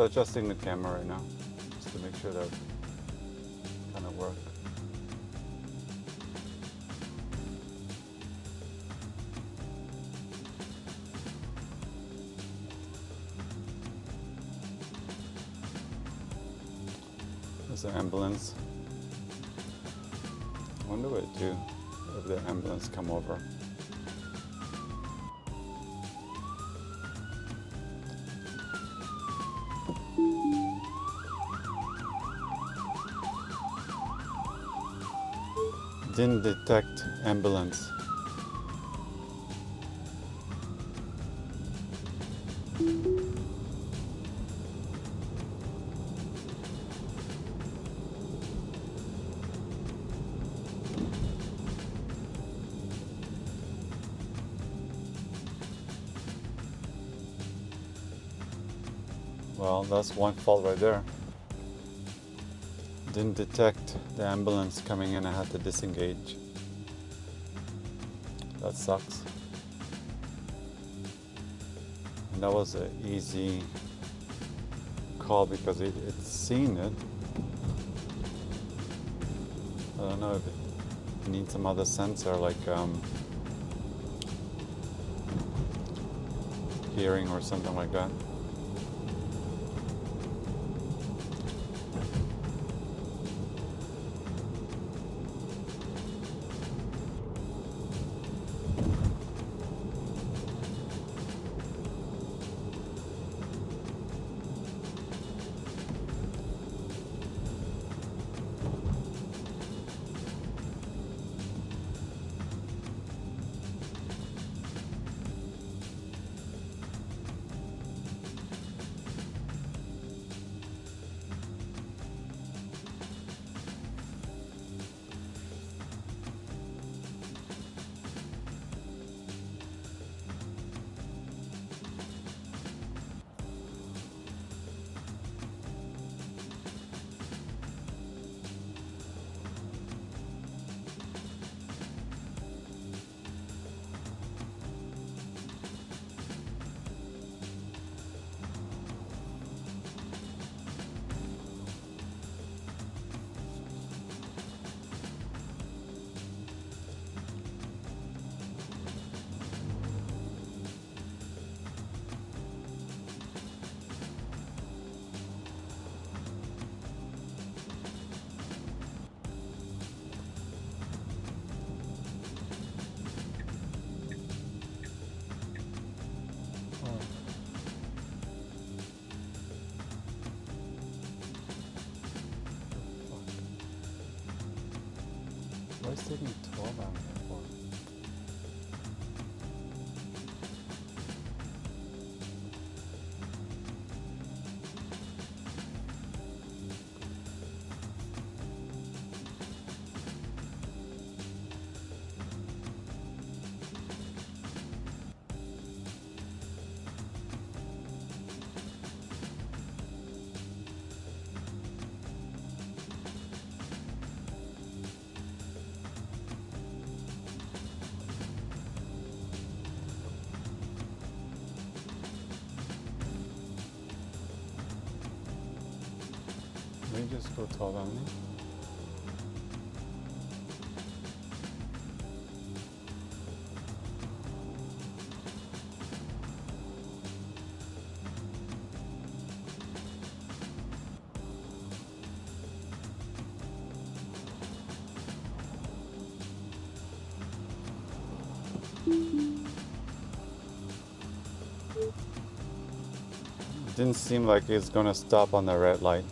adjusting the camera right now, just to make sure that kind of work. There's an ambulance. I wonder what it do if the ambulance come over. Didn't detect ambulance. Well, that's one fault right there. Didn't detect the ambulance coming in. I had to disengage. That sucks. And that was an easy call because it's seen it. I don't know if it needs some other sensor like hearing or something like that. Why is it taking 12 out here for? Let me just go 12 only. Didn't seem like it's gonna stop on the red light.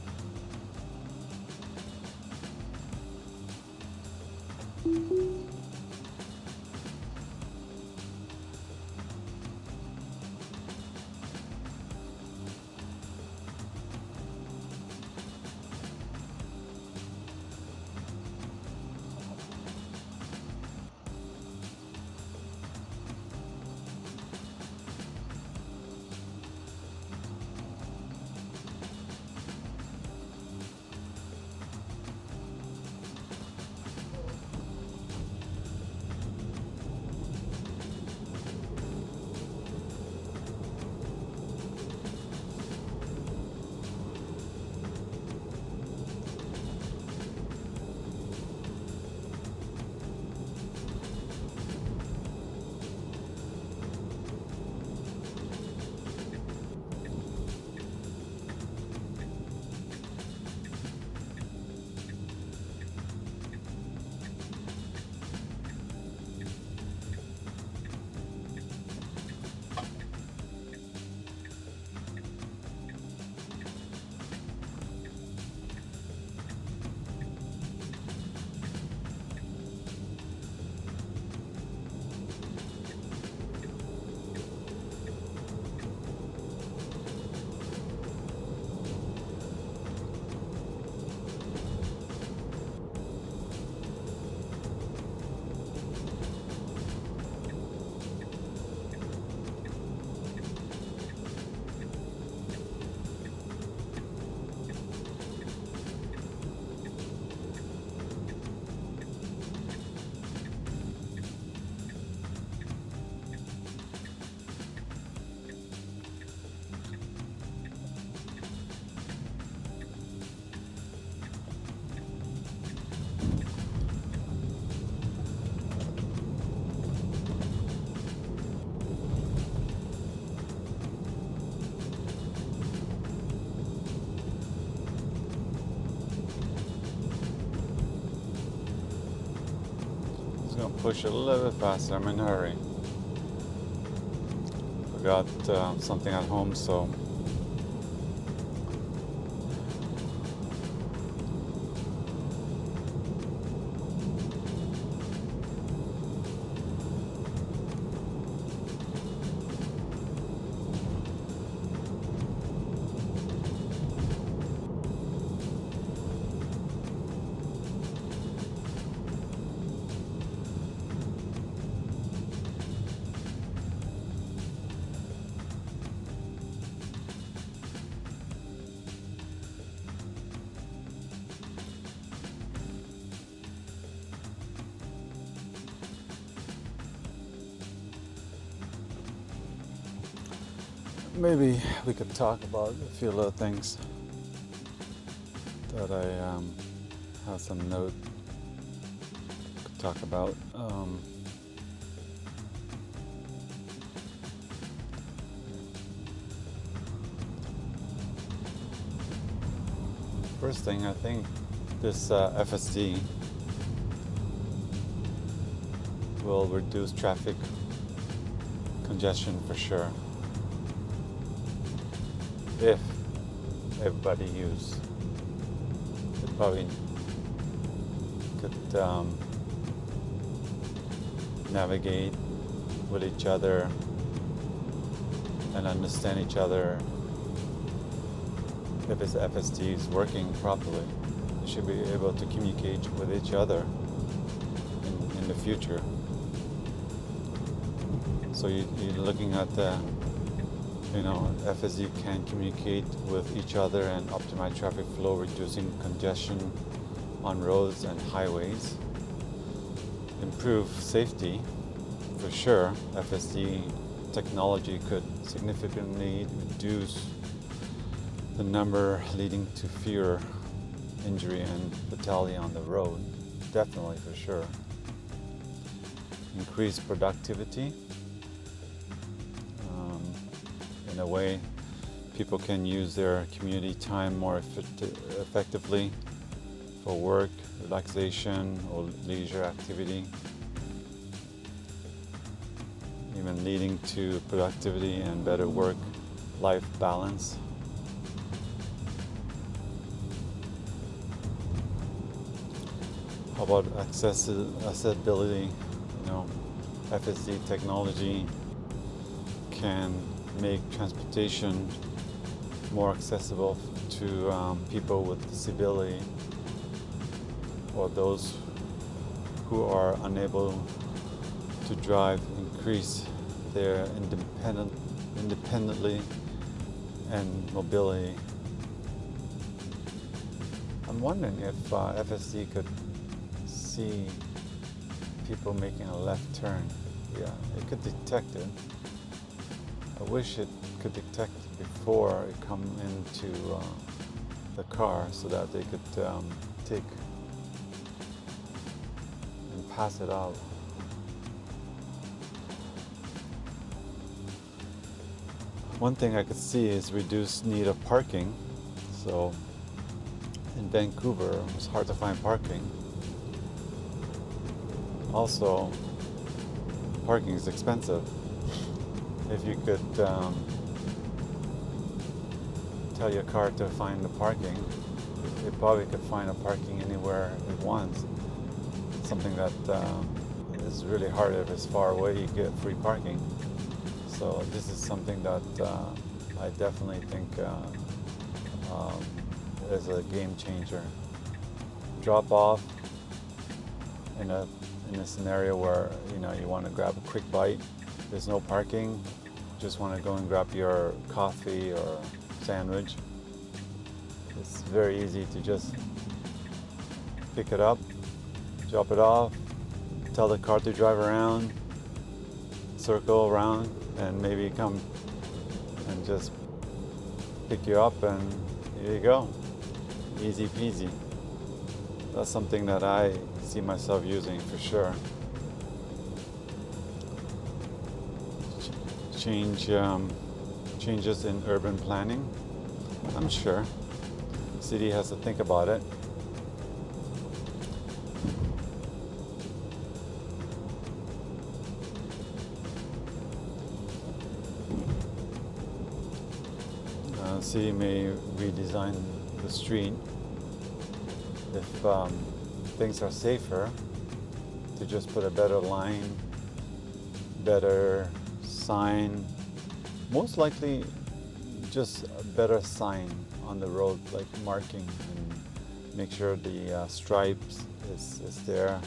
gonna push a little bit faster. I'm in a hurry. Forgot something at home, so maybe we could talk about a few little things that I have some note to talk about. First thing, I think this FSD will reduce traffic congestion for sure, if everybody used. It probably could navigate with each other and understand each other. If its FSD is working properly, it should be able to communicate with each other in the future. So you're looking at the, FSD can communicate with each other and optimize traffic flow, reducing congestion on roads and highways. Improve safety, for sure. FSD technology could significantly reduce the number, leading to fewer injury and fatality on the road. Definitely, for sure. Increase productivity. In a way, people can use their community time more effectively for work, relaxation, or leisure activity, even leading to productivity and better work-life balance. How about accessibility? FSD technology can make transportation more accessible to people with disability or those who are unable to drive, increase their independently and mobility. I'm wondering if FSD could see people making a left turn. Yeah, it could detect it. I wish it could detect before it come into the car so that they could take and pass it out. One thing I could see is reduced need of parking. So in Vancouver, it's hard to find parking. Also, parking is expensive. If you could tell your car to find the parking, it probably could find a parking anywhere it wants. Something that is really hard. If it's far away, you get free parking. So this is something that I definitely think is a game changer. Drop off in a scenario where you want to grab a quick bite. There's no parking. Just want to go and grab your coffee or sandwich. It's very easy to just pick it up, drop it off, tell the car to drive around, circle around, and maybe come and just pick you up, and here you go. Easy peasy. That's something that I see myself using for sure. Changes in urban planning. I'm sure the city has to think about it. FSD may redesign the street if things are safer, to just put a better line, better sign, most likely just a better sign on the road, like marking, and make sure the stripes is there.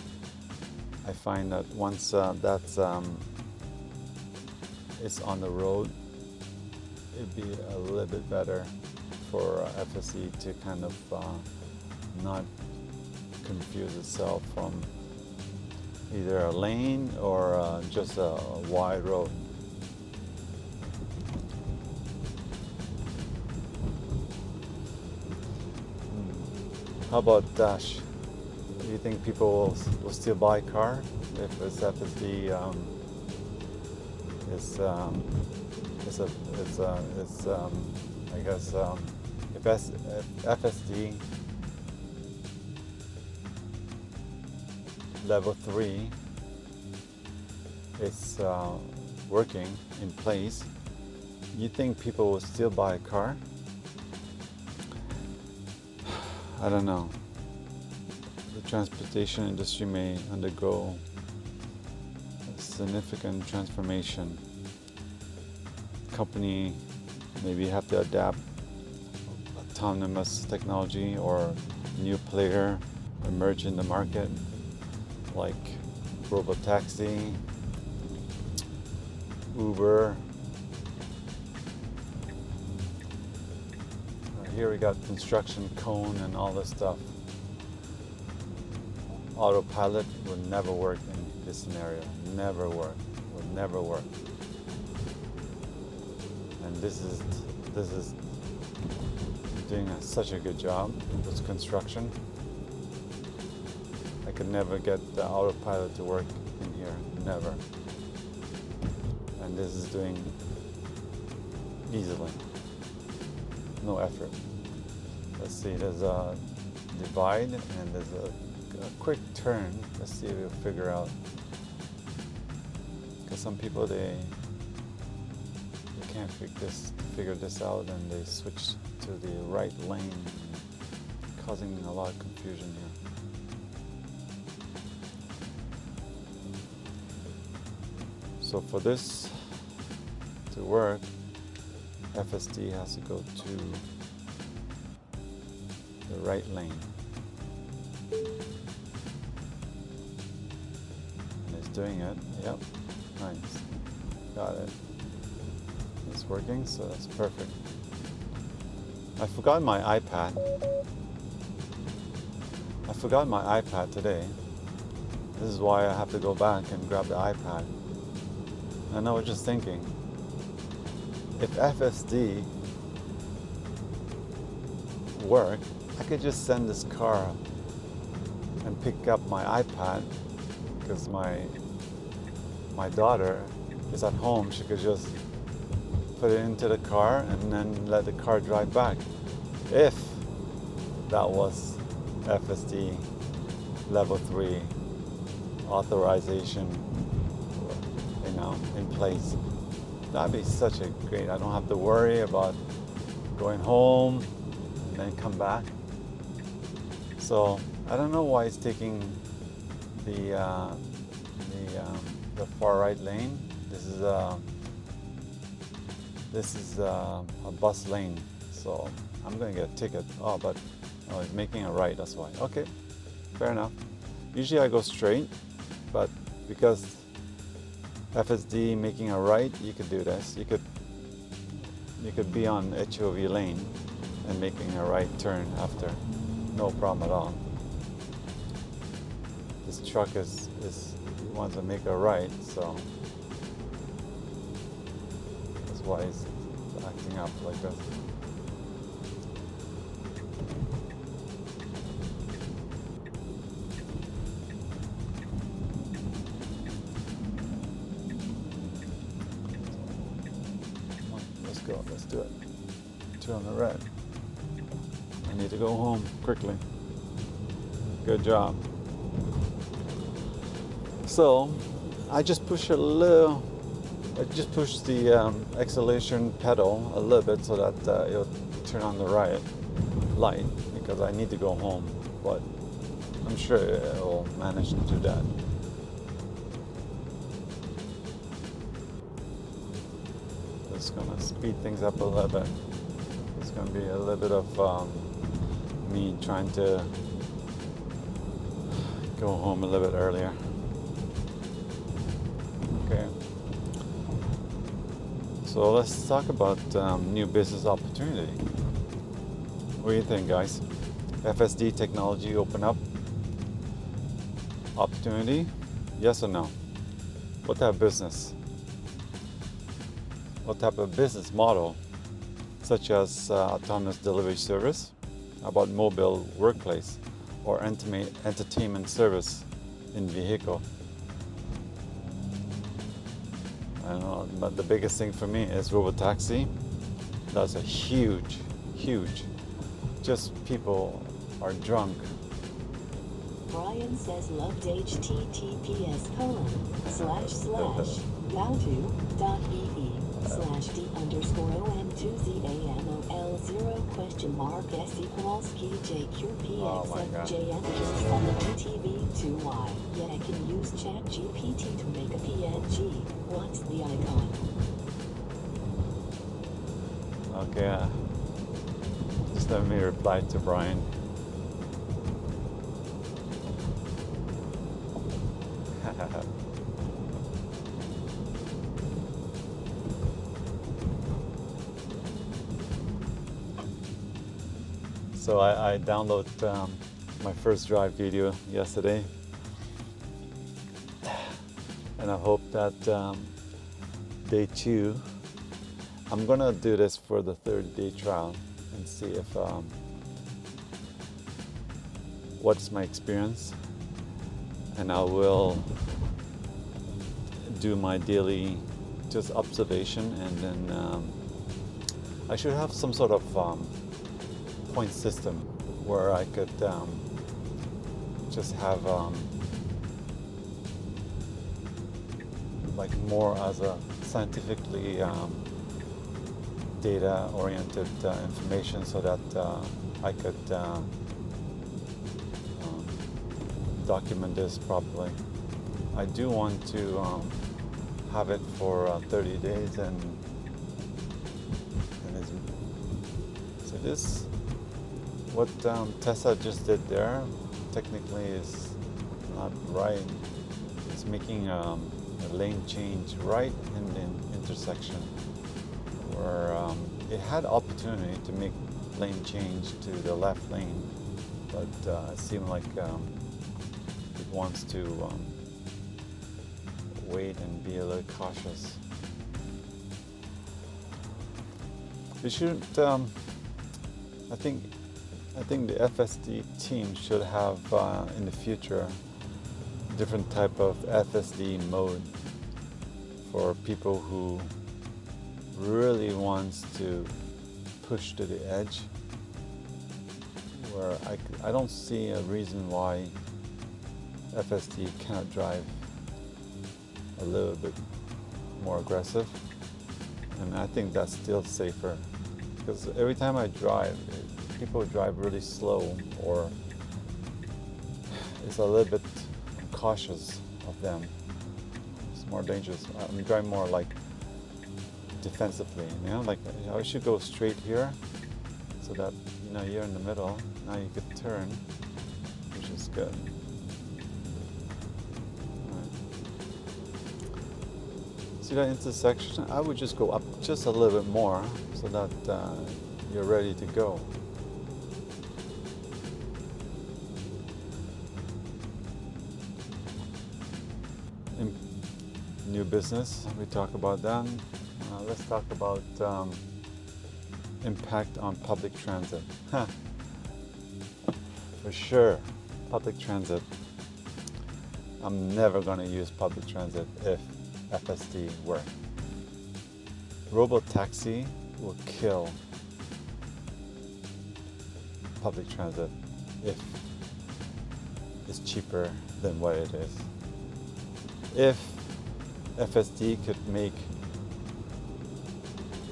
I find that once that's it's on the road, it'd be a little bit better for FSD to kind of not confuse itself from either a lane or just a wide road. How about dash? Do you think people will still buy a car if it's FSD? I guess if FSD level 3 is working in place, you think people will still buy a car? I don't know. The transportation industry may undergo a significant transformation. Company maybe have to adapt autonomous technology, or new player emerge in the market, like robotaxi, Uber. Here we got construction cone and all this stuff. Autopilot would never work in this scenario. Never work. Would never work. And this is doing such a good job with construction. I could never get the autopilot to work in here. Never. And this is doing easily. No effort. Let's see, there's a divide and there's a quick turn. Let's see if we'll figure out. Because some people, they can't figure this out, and they switch to the right lane, causing a lot of confusion here. So for this to work, FSD has to go to the right lane. And it's doing it. Yep. Nice. Got it. It's working, so that's perfect. I forgot my iPad. Today. This is why I have to go back and grab the iPad. And I was just thinking, if FSD worked, I could just send this car and pick up my iPad, because my daughter is at home. She could just put it into the car and then let the car drive back. If that was FSD level 3 authorization, in place. That'd be such a great, I don't have to worry about going home and then come back. So I don't know why it's taking the far right lane. This is a bus lane, so I'm gonna get a ticket. But it's making a right, that's why. Okay, fair enough. Usually I go straight, but because FSD making a right, you could do this. You could be on HOV lane and making a right turn after, no problem at all. This truck wants to make a right, so that's why it's acting up like this. Let's do it. 2 on the red. I need to go home quickly. Good job. So I just push the acceleration pedal a little bit so that it'll turn on the light because I need to go home, but I'm sure it will manage to do that. Just gonna speed things up a little bit. It's gonna be a little bit of me trying to go home a little bit earlier. Okay. So let's talk about new business opportunity. What do you think, guys? FSD technology open up opportunity? Yes or no? What type of business? What type of business model, such as autonomous delivery service, about mobile workplace, or entertainment service in vehicle? I don't know, but the biggest thing for me is robotaxi. That's a huge, just people are drunk. Brian says loved https://bowto.ee/d_omtuzamol0?JQPXFJN7TV2Y. Yeah, I can use ChatGPT to make a PNG. What's the icon? Okay, just let me reply to Brian. So I downloaded my first drive video yesterday, and I hope that day 2, I'm gonna do this for the 30-day trial and see if what's my experience, and I will do my daily just observation, and then I should have some sort of point system where I could just have like more as a scientifically data oriented information, so that I could document this properly. I do want to have it for 30 days, and so this, what Tessa just did there, technically is not right. It's making a lane change right in the intersection, where it had opportunity to make lane change to the left lane, but it seemed like it wants to wait and be a little cautious. We shouldn't. I think the FSD team should have in the future different type of FSD mode for people who really wants to push to the edge, where I don't see a reason why FSD cannot drive a little bit more aggressive, and I think that's still safer, because every time I drive, people drive really slow, or it's a little bit cautious of them. It's more dangerous. I'm driving more like defensively, like I should go straight here, so that you're in the middle. Now you could turn, which is good. See that intersection? I would just go up just a little bit more, so that you're ready to go. In new business, we talk about that. Let's talk about impact on public transit. For sure, public transit. I'm never going to use public transit if FSD work. Robotaxi will kill public transit if it's cheaper than what it is. If FSD could make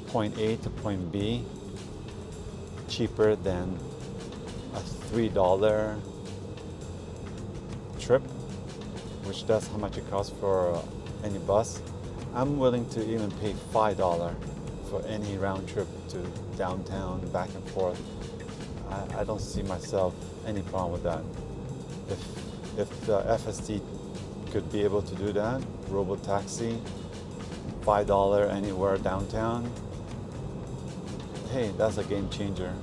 point A to point B cheaper than a $3 trip, which that's how much it costs for any bus. I'm willing to even pay $5 for any round trip to downtown, back and forth. I don't see myself any problem with that. If the FSD could be able to do that, robo-taxi, $5 anywhere downtown, hey, that's a game changer.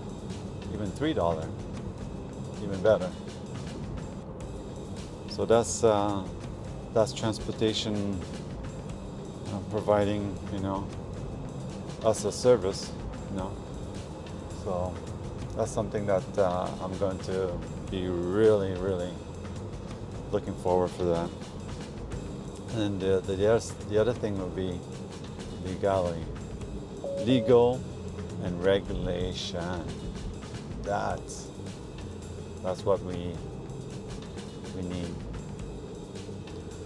Even $3, even better. So that's transportation providing, us a service, So that's something that I'm going to be really, really looking forward for that. And the other thing would be legal and regulation. That's what we need.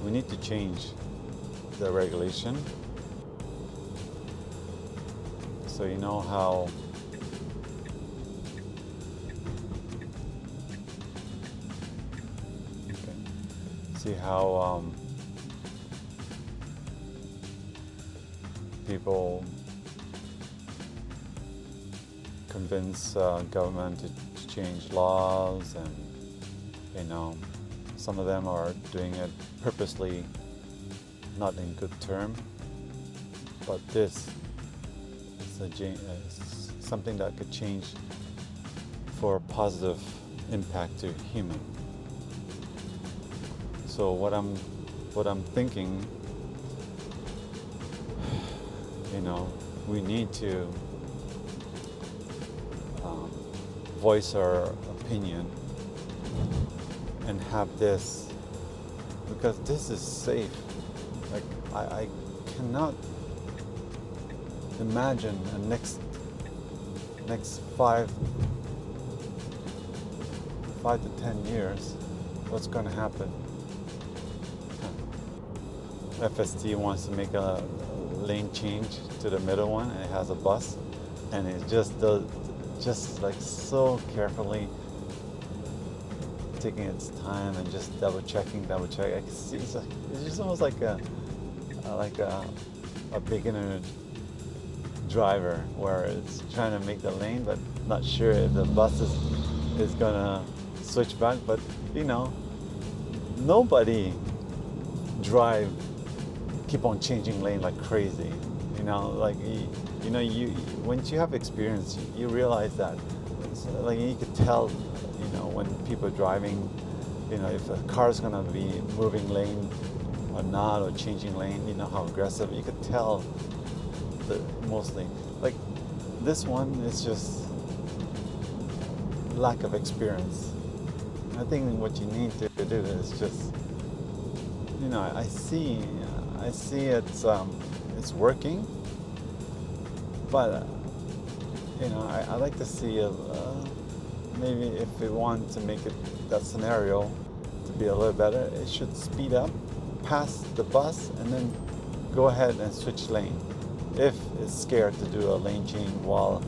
We need to change the regulation. So you know how see how people convince government to change laws, and some of them are doing it purposely, not in good term. But this is something that could change for a positive impact to human. So what I'm thinking, we need to voice our opinion and have this, because this is safe. Like I cannot imagine the next 5 to 10 years what's going to happen. FSD wants to make a lane change to the middle one, and it has a bus, and it just does, just like so carefully taking its time and just double checking. I can see it's just almost like a beginner driver where it's trying to make the lane, but not sure if the bus is gonna switch back. But nobody keep on changing lane like crazy. Once you have experience, you realize that. Like you could tell, when people are driving, if a car's gonna be moving lane or not, or changing lane, how aggressive. You could tell mostly. Like this one is just lack of experience. I think what you need to do is just, I see it's working, but I like to see maybe if we want to make that scenario to be a little better, it should speed up past the bus and then go ahead and switch lane if it's scared to do a lane change while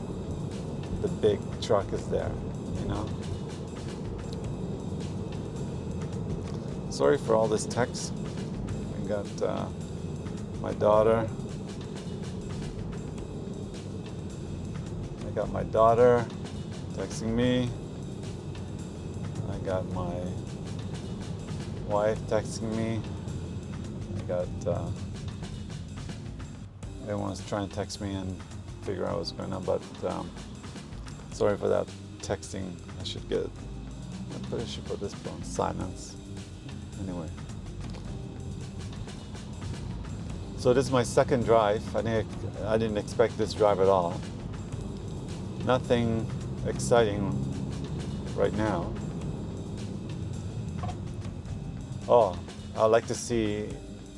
the big truck is there. Sorry for all this text. I got my daughter. Texting me. I got my wife texting me. I got everyone's trying to text me and figure out what's going on, but sorry for that texting. I should put this on silence. Anyway. So this is my second drive. I didn't expect this drive at all. Nothing exciting right now. Oh, I'd like to see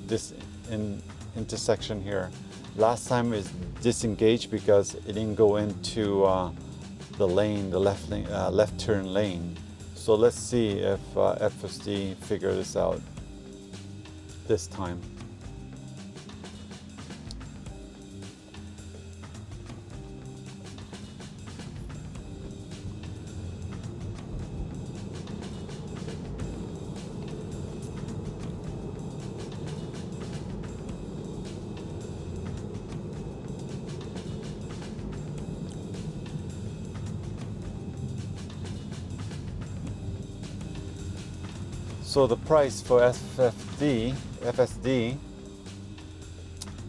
this intersection here. Last time is disengaged because it didn't go into the lane, the left turn lane. So let's see if FSD figure this out this time. So the price for FSD,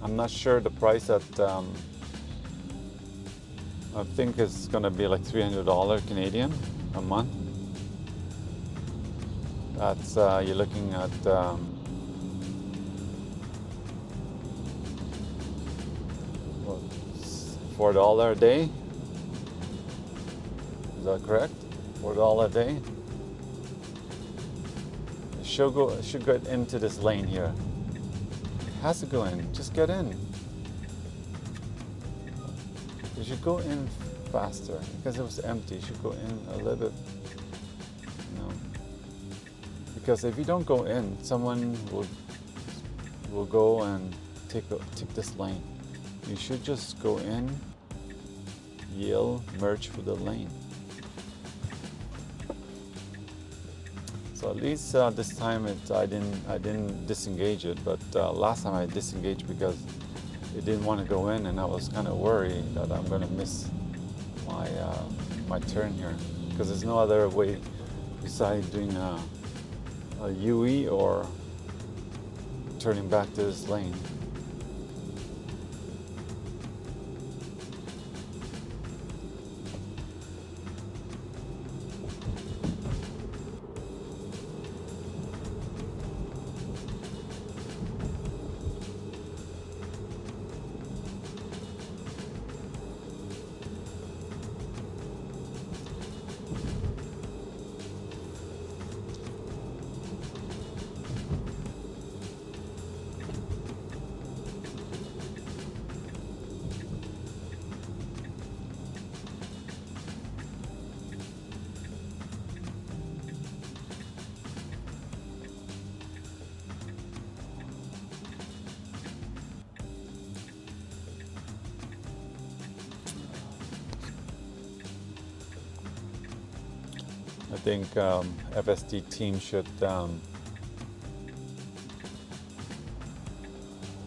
I'm not sure the price at, I think it's gonna be like $300 Canadian a month. That's, you're looking at what, $4 a day? Is that correct? $4 a day? It should get into this lane here. It has to go in. Just get in. You should go in faster because it was empty. You should go in a little bit, you know. Because if you don't go in, someone will go and take this lane. You should just go in, yield, merge with the lane. So at least this time I didn't disengage it, but last time I disengaged because it didn't want to go in, and I was kind of worried that I'm going to miss my turn here, because there's no other way besides doing a UE or turning back to this lane. I think FSD team should,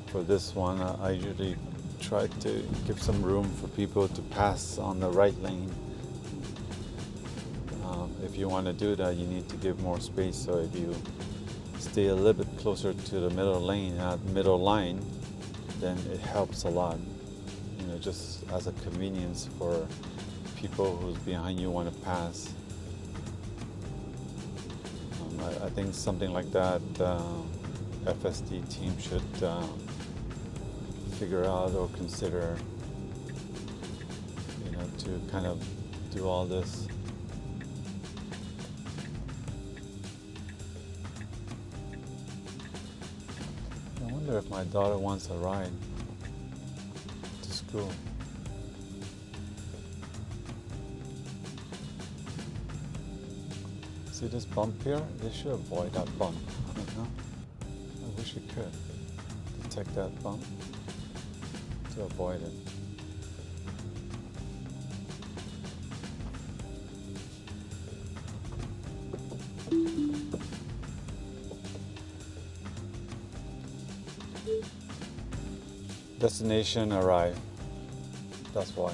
for this one, I usually try to give some room for people to pass on the right lane. If you want to do that, you need to give more space. So if you stay a little bit closer to the middle line, then it helps a lot. You know, just as a convenience for people who's behind you want to pass. I think something like that FSD team should figure out or consider, you know, to kind of do all this. I wonder if my daughter wants a ride to school. See this bump here? They should avoid that bump. No? I wish you could detect that bump to avoid it. Destination arrive. That's why.